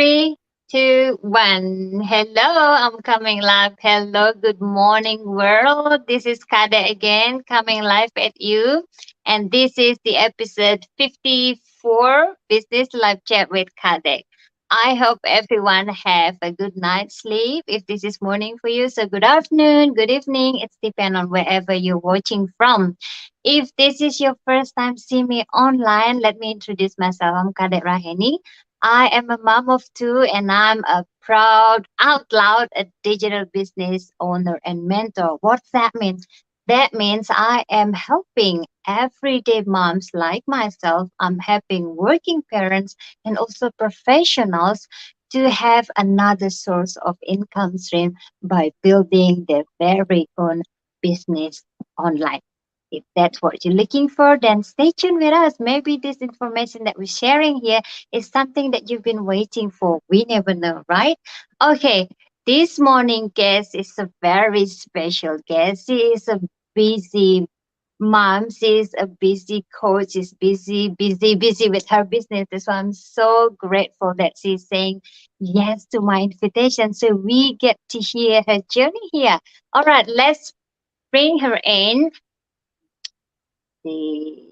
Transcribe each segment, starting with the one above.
Three, two, one. Hello, I'm coming live. Hello, good morning, world. This is Kadek again, coming live at you. And this is the episode 54 Business Live Chat with Kadek. I hope everyone have a good night's sleep. If this is morning for you, so good afternoon, good evening. It's depend on wherever you're watching from. If this is your first time seeing me online, let me introduce myself. I'm Kadek Raheni. I am a mom of two and I'm a proud, out loud, a digital business owner and mentor. What's that mean? That means I am helping everyday moms like myself. I'm helping working parents and also professionals to have another source of income stream by building their very own business online. If that's what you're looking for, then stay tuned with us. Maybe this information that we're sharing here is something that you've been waiting for. We never know, right? Okay, this morning guest is a very special guest. She is a busy mom. She's a busy coach. She's busy with her business. So I'm so grateful that she's saying yes to my invitation. So we get to hear her journey here. All right, let's bring her in. See.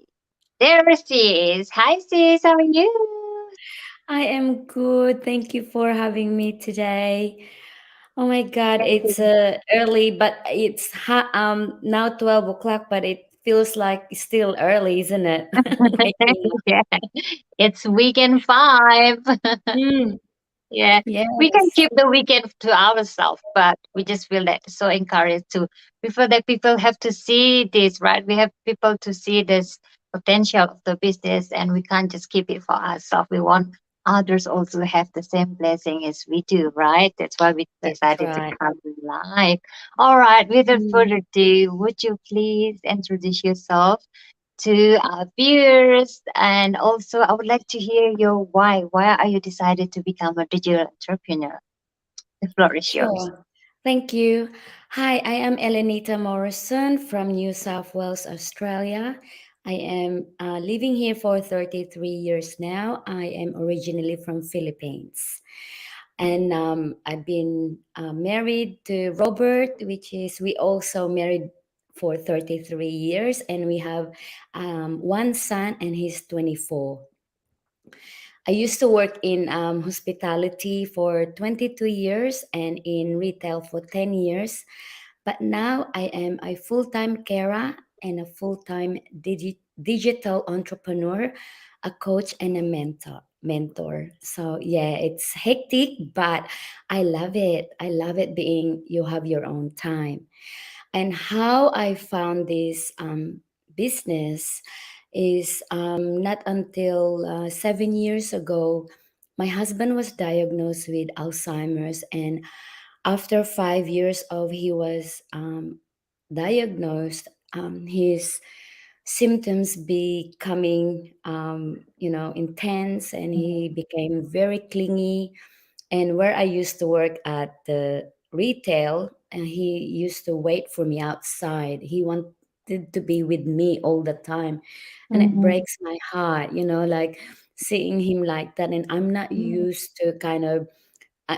There she is. Hi sis, how are you? I am good. Thank you for having me today. Oh my God, it's early, but now 12 o'clock, but it feels like it's still early, isn't it? Waking up. Yeah, it's weekend five. Mm, Yeah, we can yes, keep the weekend to ourselves, but we just feel that so encouraged to before that people have to see this, right? We have people to see this potential of the business, and we can't just keep it for ourselves. We want others also have the same blessing as we do, right? That's why we that's decided to right. come live. All right, without Mm, further ado, would you please introduce yourself to our viewers? And also, I would like to hear your why. Why are you decided to become a digital entrepreneur? The floor is yours. sure. Thank you. Hi, I am Elenita Morrison from New South Wales, Australia. I am living here for 33 years now. I am originally from Philippines. And I've been married to Robert, which is we also married for 33 years, and we have one son, and he's 24. I used to work in hospitality for 22 years and in retail for 10 years. But now I am a full time carer and a full time digital entrepreneur, a coach, and a mentor. So yeah, it's hectic, but I love it. I love it being you have your own time. And how I found this business is not until 7 years ago, my husband was diagnosed with Alzheimer's, and after 5 years of he was diagnosed, his symptoms becoming intense, and he became very clingy. And where I used to work at the retail, and he used to wait for me outside. He wanted to be with me all the time. And it Mm-hmm. breaks my heart, like seeing him like that. And I'm not used to kind of, uh,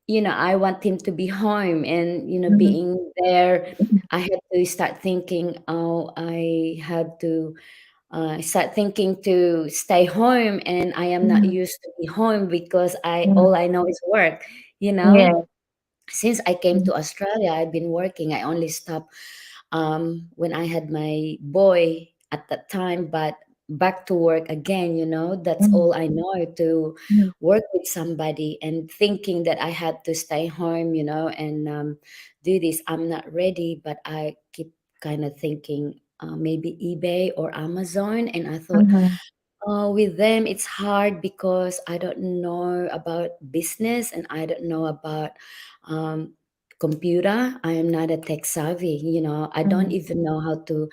I want him to be home, and, Mm-hmm. being there. I had to start thinking, oh, I had to start thinking to stay home, and I am not Mm-hmm. used to be home because I Mm-hmm. all I know is work. You know, Yeah. since I came to Australia, I've been working. I only stopped when I had my boy at that time, but back to work again. That's Mm-hmm. all I know, to work with somebody, and thinking that I had to stay home, and do this. I'm not ready, but I keep kind of thinking maybe eBay or Amazon, and I thought, Mm-hmm. with them, it's hard because I don't know about business, and I don't know about um, computer. I am not a tech savvy. I don't Mm-hmm. even know how to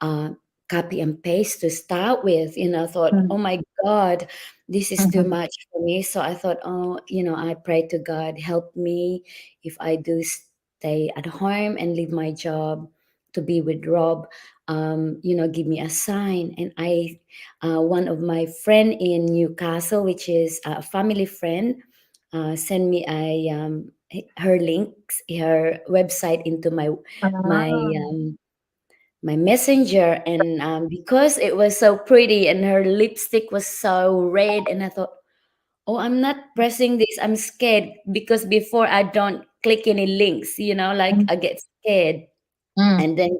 uh, copy and paste to start with. I thought, oh my God, this is too Mm-hmm. much for me. So I thought, oh, I pray to God, help me if I do stay at home and leave my job to be with Rob. give me a sign. And one of my friend in Newcastle, which is a family friend, sent me her links, her website into my Ah. um, my messenger. And because it was so pretty and her lipstick was so red, and I thought, oh, I'm not pressing this, I'm scared, because before I don't click any links, like Mm, I get scared. mm, And then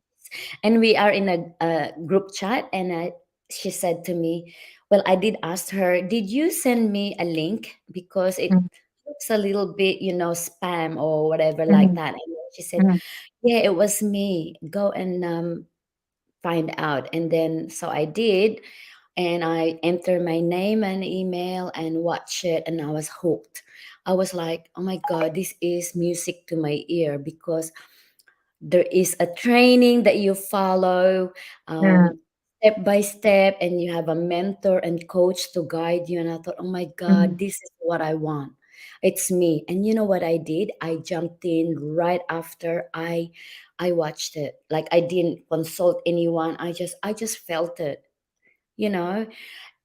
and we are in a group chat, and she said to me, well, I did ask her, did you send me a link, because it mm, looks a little bit, spam or whatever like mm, that. And then she said, mm, yeah, it was me, go and find out. And then so I did, and I entered my name and email and watched it, and I was hooked. I was like, oh my god, this is music to my ear, because there is a training that you follow, mm, step by step, and you have a mentor and coach to guide you. And I thought, oh my god, mm, this is what I want, it's me. And you know what I did? I jumped in right after I watched it. Like, I didn't consult anyone, I just felt it, you know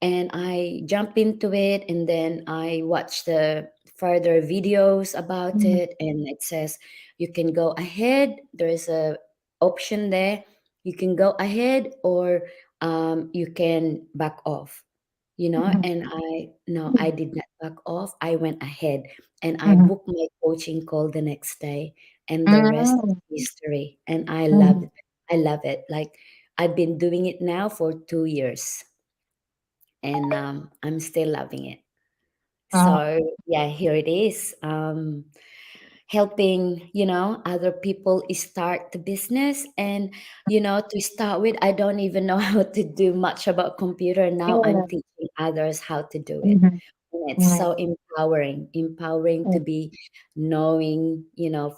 and I jump into it, and then I watch the further videos about mm, it. And it says you can go ahead, there is a option there, you can go ahead, or you can back off. mm, And I no, I did not back off, I went ahead, and I mm, booked my coaching call the next day, and the rest is mm, history. And I love mm, it. I love it. Like, I've been doing it now for 2 years, and I'm still loving it. mm. So yeah, here it is. Helping other people start the business. And to start with, I don't even know how to do much about computer. Now I'm Yeah. teaching others how to do it. Mhm, And it's mm, so empowering to mm, be knowing,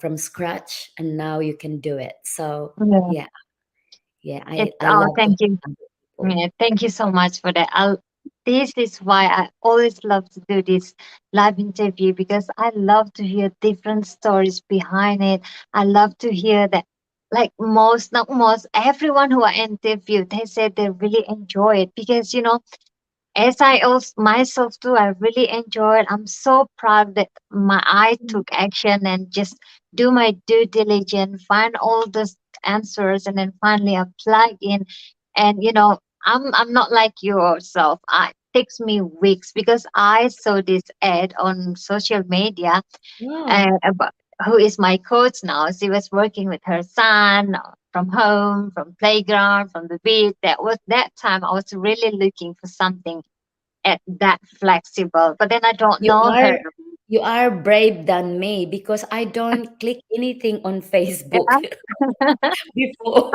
from scratch, and now you can do it. So yeah. yeah, yeah, I It's I love to thank you. help other people. Yeah, thank you so much for that. This is why I always love to do this live interview, because I love to hear different stories behind it. I love to hear that, like most, not most, everyone who I interviewed, they said they really enjoy it, because as I also myself too, I really enjoyed. I'm so proud that I took action and just do my due diligence, find all the answers, and then finally I plug in. And I'm not like yourself. It takes me weeks, because I saw this ad on social media, Wow. about who is my coach now. She was working with her son, from home, from playground, from the beach. That time I was really looking for something at that flexible. But then I don't You know are her. you are brave than me, because I don't click anything on Facebook Yeah. before.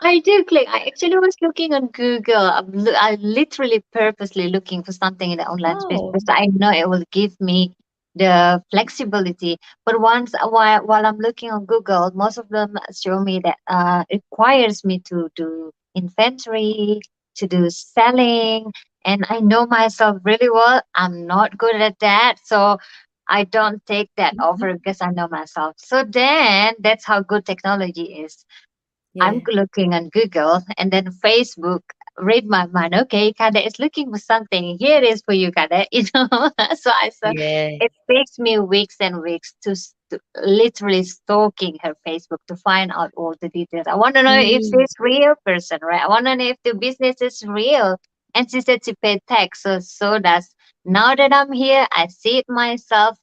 I do click. I actually was looking on Google. I literally purposely looking for something in the online space, Oh. because I know it will give me the flexibility. But while I'm looking on Google, most of them show me that requires me to do inventory, to do selling, and I know myself really well. I'm not good at that, so I don't take that over, because I know myself. So then that's how good technology is. I'm Yeah. looking on Google, and then Facebook read my mind. Okay, Kadek is looking for something. Here it is for you, Kadek. So I saw Yeah. it takes me weeks and weeks to literally stalking her Facebook to find out all the details. I want to know if Mm, she's real person, right? I want to know if the business is real. And she said she paid tax. So does now that I'm here, I see it myself.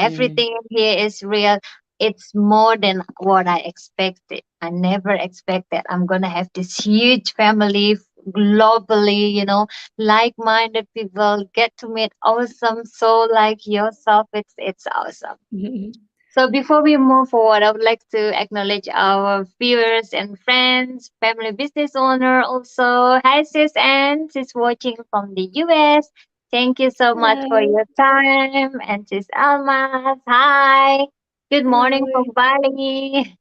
mm, Everything in here is real. It's more than what I expected. I never expected I'm gonna have this huge family globally, like-minded people, get to meet awesome soul like yourself. It's awesome. mhm. So before we move forward, I would like to acknowledge our viewers and friends, family business owner also. Hi sis Ann, she's watching from the US. Thank you so much for Hello. your time. And sis Alma, hi. Good Hello. morning from Bali.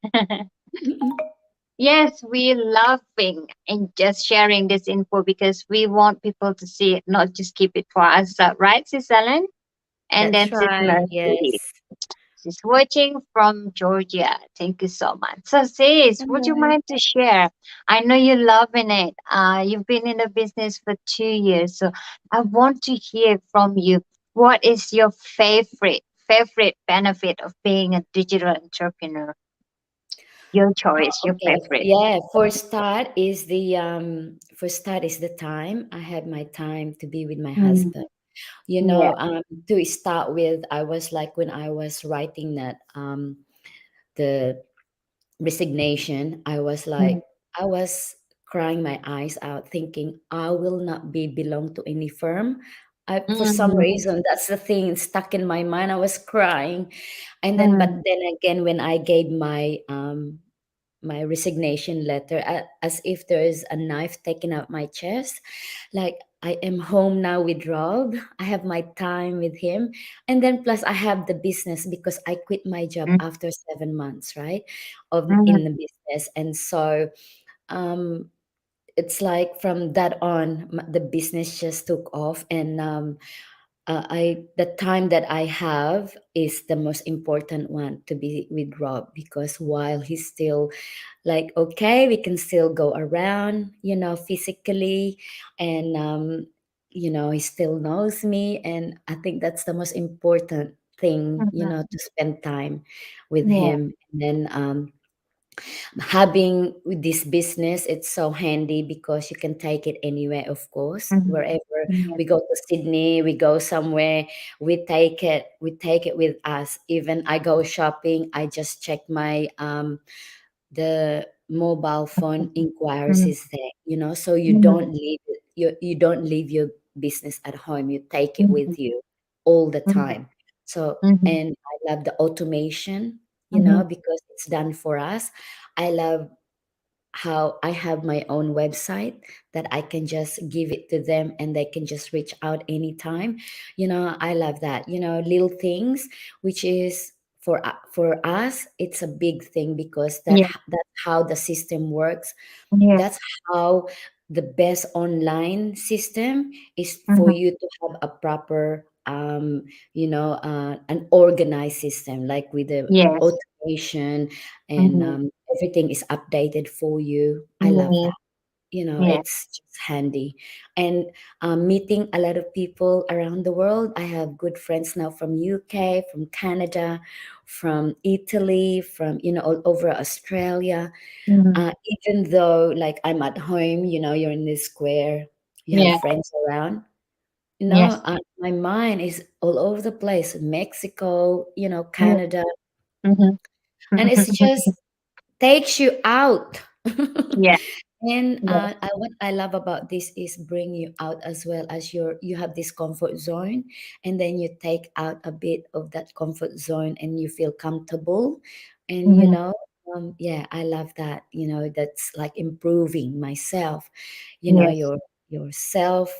Yes, we loving and just sharing this info, because we want people to see it, not just keep it for us, right, sis Ellen? And That's then sis right. Mercy. Yes. She's watching from Georgia. Thank you so much. So, sis, would you Alright. mind to share? I know you're loving it. You've been in the business for 2 years, so I want to hear from you. What is your favorite benefit of being a digital entrepreneur? Your choice, your Okay, favorite. yeah. For start is the time. I have my time to be with my Mm, husband. yeah. To start with, I was like when I was writing that the resignation, Mm, I was crying my eyes out, thinking I will not be belong to any firm. For some mm, reason, that's the thing stuck in my mind. I was crying, and but mm, then again, when I gave my resignation letter, as if there is a knife taken out my chest, like I am home now with Rob. I have my time with him, and then plus I have the business because I quit my job mm, after 7 months, right, of mm, in the business, and so um, it's like from that on, the business just took off, and I the time that I have is the most important one to be with Rob, because while he's still like okay, we can still go around, physically, and he still knows me, and I think that's the most important thing, mhm. to spend time with Yeah. him. And then having with this business, it's so handy because you can take it anywhere, of course, Mhm. wherever Yeah. we go to Sydney, we go somewhere, we take it with us. Even I go shopping, I just check my the mobile phone inquiries Mhm. is there, so you Mhm. don't leave your business at home, you take it Mhm. with you all the Mhm. time. So, Mhm. and I love the automation, Mhm. because it's done for us. I love how I have my own website that I can just give it to them and they can just reach out anytime. I love that. Little things, which is for us, it's a big thing because Yeah. that's how the system works. Yeah. That's how the best online system is for Mhm. you to have a proper an organized system, like with the Yes. automation, and Mhm. everything is updated for you. I love Mhm. that. Yeah. It's just handy. And meeting a lot of people around the world. I have good friends now from UK, from Canada, from Italy, from all over Australia. Mhm. Even though like I'm at home, you're in this square, you have Yeah. friends around. Yes. My mind is all over the place. Mexico, Yeah. Canada, Mhm. and it's just takes you out. Yeah. And Yeah. what I love about this is bring you out as well, as you have this comfort zone, and then you take out a bit of that comfort zone, and you feel comfortable, and Mhm. yeah, I love that. That's like improving myself. Yes. Yourself.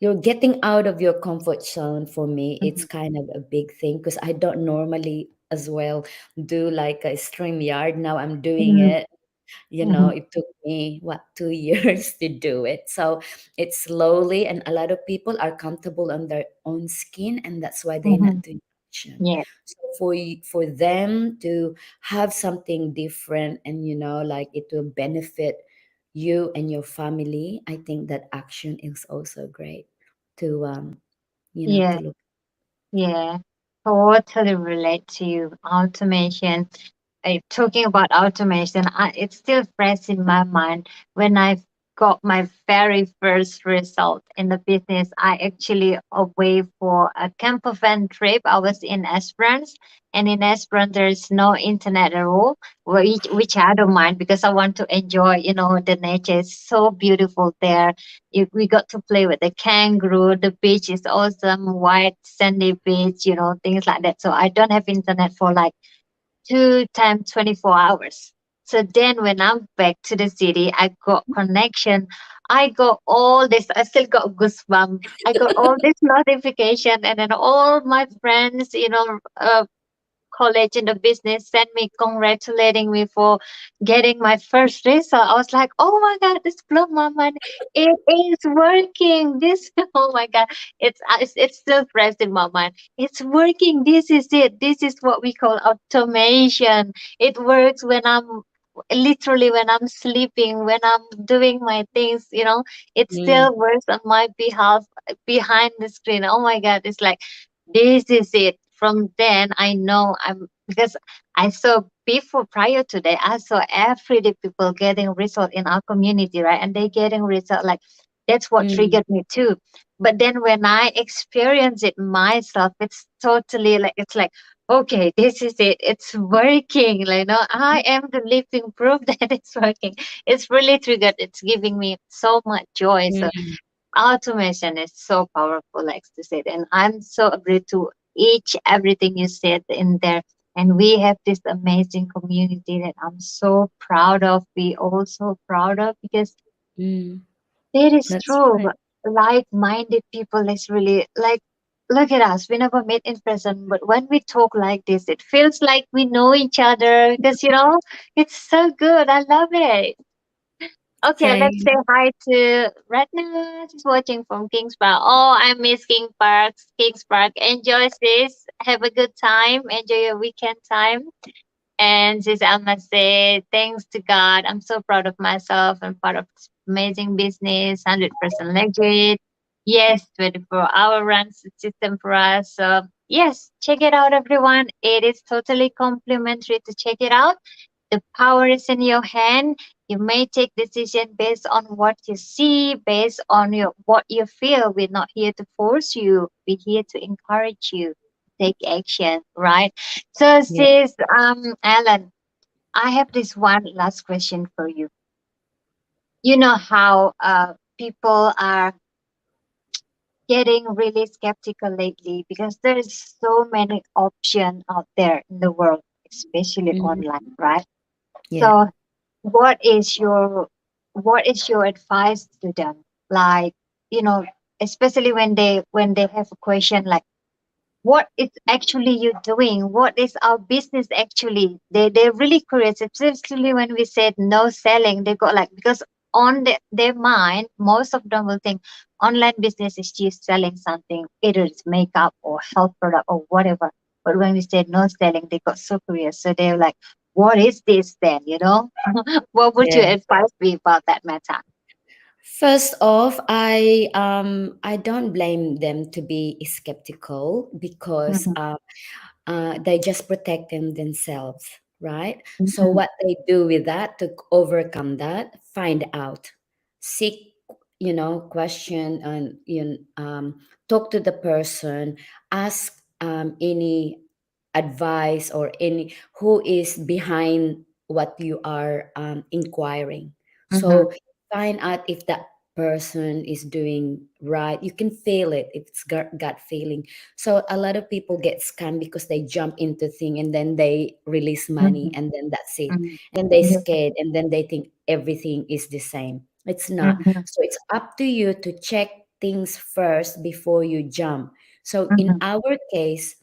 You're getting out of your comfort zone. For me, it's Mhm. kind of a big thing because I don't normally as well do like a stream yard. Now I'm doing Mhm. it. Mhm. It took me what 2 years to do it. So it's slowly, and a lot of people are comfortable on their own skin, and that's why they're not Mhm. doing action. Yeah. So for them to have something different, and like it will benefit you and your family, I think that action is also great to Yeah. to look. Yeah. Totally relate to you. Automation. Talking about automation, it's still fresh in my mind. When I got my very first result in the business, I actually away for a camper van trip. I was in Esperance, and in Esperance there is no internet at all, which I don't mind because I want to enjoy. The nature is so beautiful there. We got to play with the kangaroo. The beach is awesome, white sandy beach. Things like that. So I don't have internet for like 2 times 24 hours. So then when I'm back to the city, I got connection. I got all this, I still got goosebumps. I got all this notification, and then all my friends, college in the business sent me congratulating me for getting my first result. I was like, oh my God, this blew my mind. It is working. This, oh my God, it's still fresh in my mind. It's working. This is it. This is what we call automation. It works when I'm literally when I'm sleeping, when I'm doing my things, it Mm, still works on my behalf behind the screen. Oh my God, it's like this is it. From then I know I'm because I saw before prior to that, I saw everyday people getting result in our community, right? And they getting result like that's what mm, triggered me too. But then when I experience it myself, it's totally like it's like, okay, this is it. It's working. Like no, I am the living proof that it's working. It's really triggered. It's giving me so much joy. So mm, automation is so powerful, like to say, and I'm so agree to each everything you said in there. And we have this amazing community that I'm so proud of. We also proud of because mm. it is That's true. right. Like-minded people is really like. Look at us. We never met in person, but when we talk like this, it feels like we know each other because it's so good. I love it. Okay, let's say Same. hi to Ratna. She's watching from Kings Park. Oh, I miss King Park. Kings Park. Enjoy this. Have a good time. Enjoy your weekend time. And sis Alma said, thanks to God, I'm so proud of myself. I'm part of this amazing business, 100% legit. Yes, 24-hour runs the system for us. So, yes, check it out, everyone. It is totally complimentary to check it out. The power is in your hand. You may take decision based on what you see, based on what you feel. We're not here to force you. We're here to encourage you to take action, right? So, Yeah. sis, Ellen, I have this one last question for you. You know how people are getting really skeptical lately because there's so many options out there in the world, especially Mhm. online, right? Yeah. So what is your what is your advice to them, like, you know especially when they have a question like what is actually you doing, what is our business actually, they're really curious, especially when we said no selling. They go like, because on their mind most of them will think online business is just selling something, either it's makeup or health product or whatever. But when we said no selling, they got so curious, so they're like, what is this then? What would you Yeah. advise me about that matter? First off, I don't blame them to be skeptical because Mhm, they just protect themselves, right? So mhm, what they do with that to overcome that, find out, seek, question, and talk to the person, ask any advice or any who is behind what you are inquiring. mhm, So find out if that person is doing right. You can feel it if it's gut feeling. So a lot of people get scammed because they jump into thing and then they release money mhm, and then that's it. mhm, And then they mhm, scared and then they think everything is the same. It's not. mhm, So it's up to you to check things first before you jump. So in mhm, our case,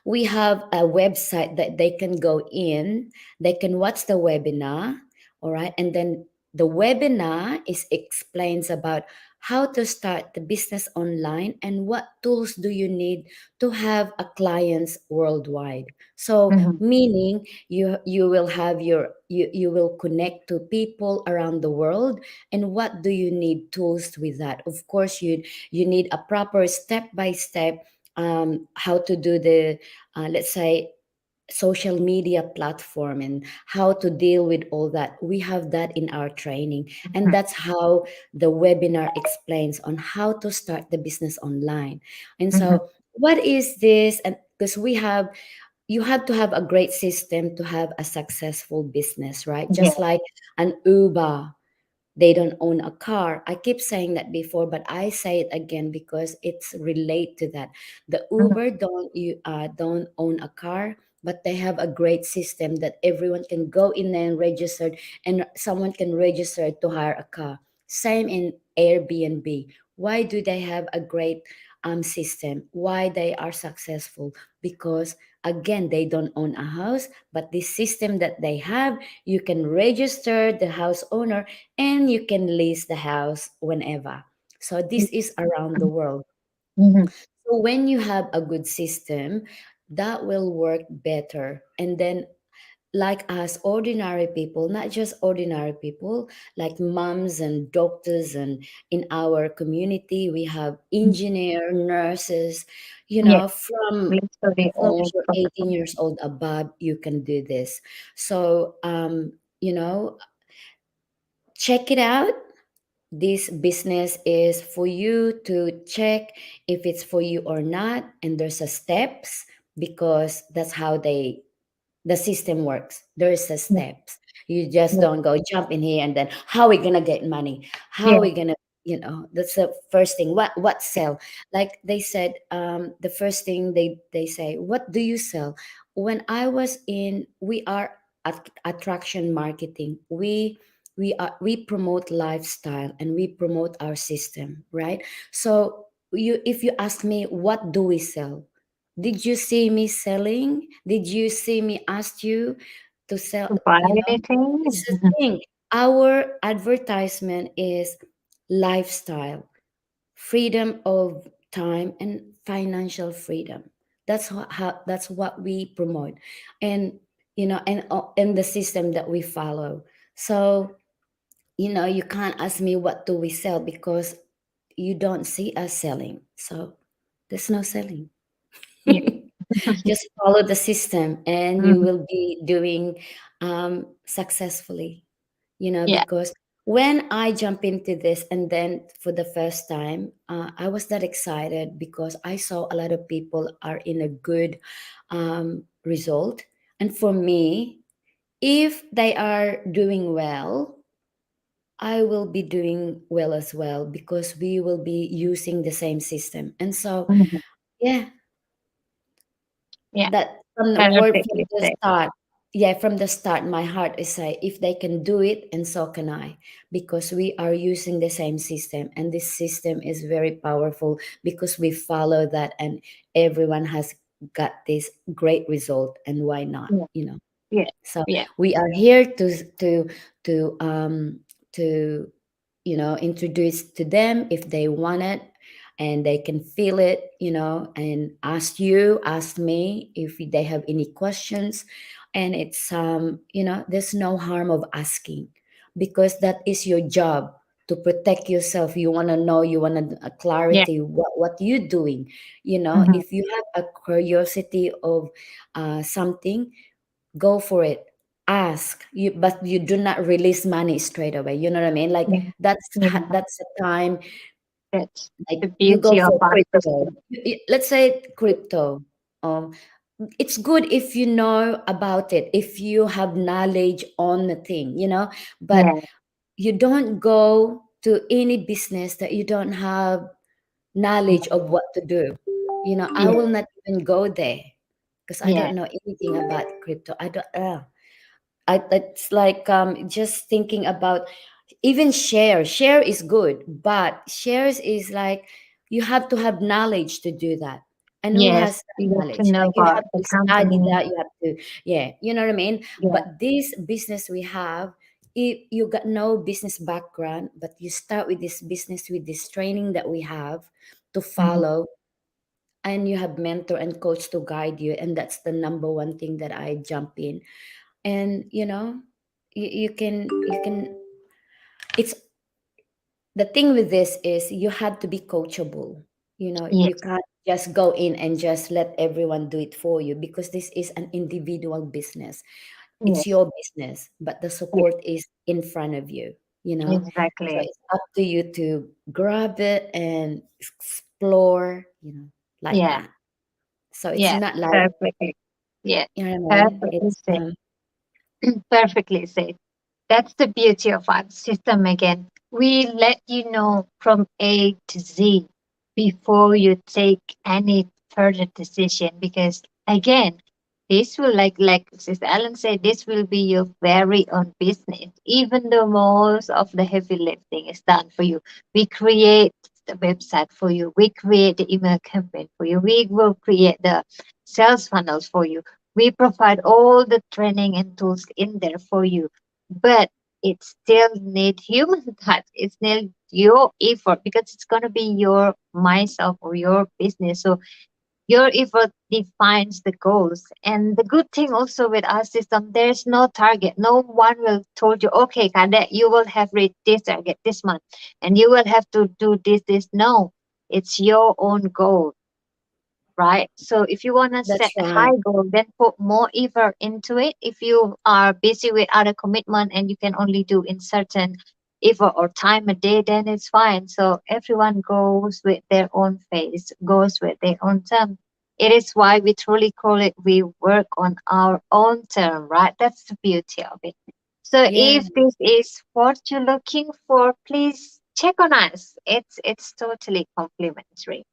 we have a website that they can go in, they can watch the webinar, all right, and then the webinar is explains about how to start the business online and what tools do you need to have a clients worldwide. So mhm, meaning you will have you will connect to people around the world, and what do you need tools with that? Of course you need a proper step by step how to do the let's say social media platform and how to deal with all that. We have that in our training, and mhm, that's how the webinar explains on how to start the business online. And mhm. so what is this? And because we have, you have to have a great system to have a successful business, right? Yeah. Just like an Uber, they don't own a car. I keep saying that before, but I say it again because it's relate to that. The Mhm, Uber don't own a car, but they have a great system that everyone can go in there and register, and someone can register to hire a car. Same in Airbnb. Why do they have a great system. Why they are successful? Because again, they don't own a house, but this system that they have, you can register the house owner and you can lease the house whenever. So this is around the world. Mm-hmm. So when you have a good system, that will work better. And then like us ordinary people, not just ordinary people, like moms and doctors, and in our community we have engineer, nurses, Yes, literally from all your from the 18 years old above, you can do this. So you know, check it out. This business is for you to check if it's for you or not, and there's a steps, because that's how the system works. There's a yes, steps. You just yes, don't go jump in here and then how are we gonna get money? How are yes, we gonna, that's the first thing. What sell? Like they said, the first thing they say, what do you sell? When I was in, we are at attraction marketing. We promote lifestyle and we promote our system, right? So if you ask me what do we sell, did you see me selling? Did you see me ask you to sell? to buy anything. It's the thing. Our advertisement is lifestyle, freedom of time, and financial freedom. That's what we promote, and and the system that we follow. So you can't ask me what do we sell, because you don't see us selling. So there's no selling. Yeah. Just follow the system and you Mhm. will be doing successfully, Yeah. because when I jump into this, and then for the first time, I was that excited because I saw a lot of people are in a good result. And for me, if they are doing well, I will be doing well as well, because we will be using the same system. And so, Mhm. yeah, Yeah. that from the word, from Perfectly the said. start, yeah, from the start, my heart is say, if they can do it, and so can I, because we are using the same system, and this system is very powerful because we follow that, and everyone has got this great result, and why not, Yeah. Yeah. so Yeah. we are here to introduce to them if they want it, and they can feel it, and ask me if they have any questions. And it's there's no harm of asking, because that is your job, to protect yourself. You want to know, you want a Yeah. clarity what you doing. Mhm. If you have a curiosity of something, go for it. Ask you, but you do not release money straight away. You know what I mean? Like Yeah. Yeah. that's the time. That's Like the you go beauty of for our crypto. system. Let's say crypto. Um, it's good if you know about it, if you have knowledge on the thing, but Yeah. you don't go to any business that you don't have knowledge of what to do. I Yeah. will not even go there because I Yeah. don't know anything about crypto. I don't. It's like just thinking about even share is good, but shares is like you have to have knowledge to do that. And who Yes. has that You have to knowledge? know Like you about have the to study company. that, you have to, yeah, you know what I mean. Yeah. But this business we have, if you got no business background, but you start with this business with this training that we have to Mhm. follow, and you have mentor and coach to guide you, and that's the number one thing that I jump in. And you can it's the thing with this is you have to be coachable. You Yes. can't just go in and just let everyone do it for you, because this is an individual business. It's Yes. your business, but the Yes. support is in front of you, so Exactly. it's up to you to grab it and explore, like Yeah. that. So it's Yeah. not like, Perfectly. Yeah. you know what I mean, Perfectly it's said. Perfectly said. That's the beauty of our system again. We let you know from A to Z before you take any further decision, because again, this will, like Sister Ellen said, this will be your very own business. Even though most of the heavy lifting is done for you, we create the website for you. We create the email campaign for you. We will create the sales funnels for you. We provide all the training and tools in there for you. But it still need human touch. It's still your effort because it's gonna be your myself or your business. So your effort defines the goals. And the good thing also with our system, there's no target. No one will told you, okay, Kadek, you will have reached this target this month and you will have to do this. No, it's your own goal, right? So if you want to That's set a right. high goal, then put more effort into it. If you are busy with other commitment and you can only do in certain effort or time a day, then it's fine. So everyone goes with their own pace, goes with their own term. It is why we truly call it we work on our own term, right? That's the beauty of it. So Yeah, if this is what you're looking for, please check on us. It's totally complimentary,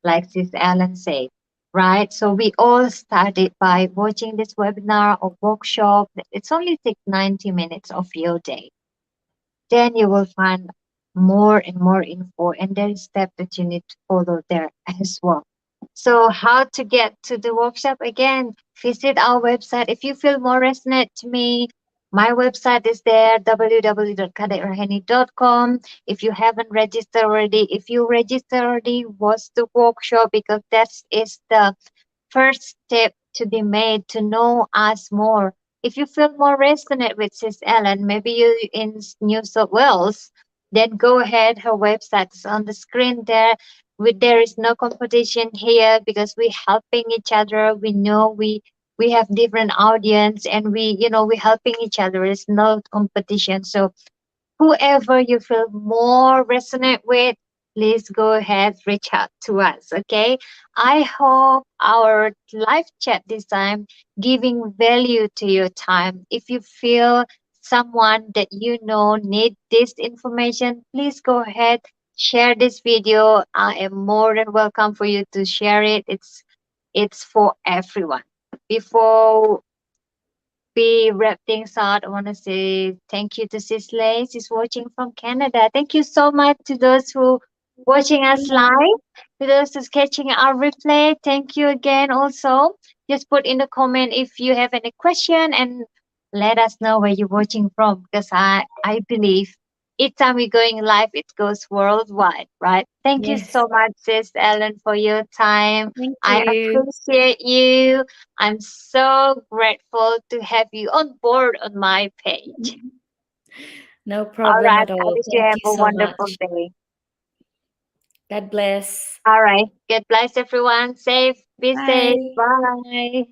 like Sis Ellen said, right? So we all started by watching this webinar or workshop. It's only take 90 minutes of your day. Then you will find more and more info, and there is step that you need to follow there as well. So how to get to the workshop? Again, visit our website. If you feel more resonate to me, my website is there, www.kadekraheni.com. If you haven't registered already, if you register already, watch the workshop because that is the first step to be made to know us more. If you feel more resonate with Sis Ellen, maybe you in New South Wales, then go ahead. Her website is on the screen there. There is no competition here because we're helping each other. We know we have different audience and we're helping each other. It's no competition. So whoever you feel more resonate with, please go ahead, reach out to us. Okay. I hope our live chat this time giving value to your time. If you feel someone that you know need this information, please go ahead, share this video. I am more than welcome for you to share it. It's for everyone. Before we wrap things out, I want to say thank you to Sisley. She's watching from Canada. Thank you so much to those who watching us hello. live, to those who's catching our replay. Thank you again. Also, just put in the comment if you have any question and let us know where you're watching from because I believe each time we're going live, it goes worldwide, right? Thank you Yes, so much, Sis Ellen, for your time. thank I you. appreciate you. I'm so grateful to have you on board on my page. No All problem right. at I all. wish you Thank have you a so wonderful much. day. God bless. All right. God bless everyone. Safe. Be safe. Bye. Bye.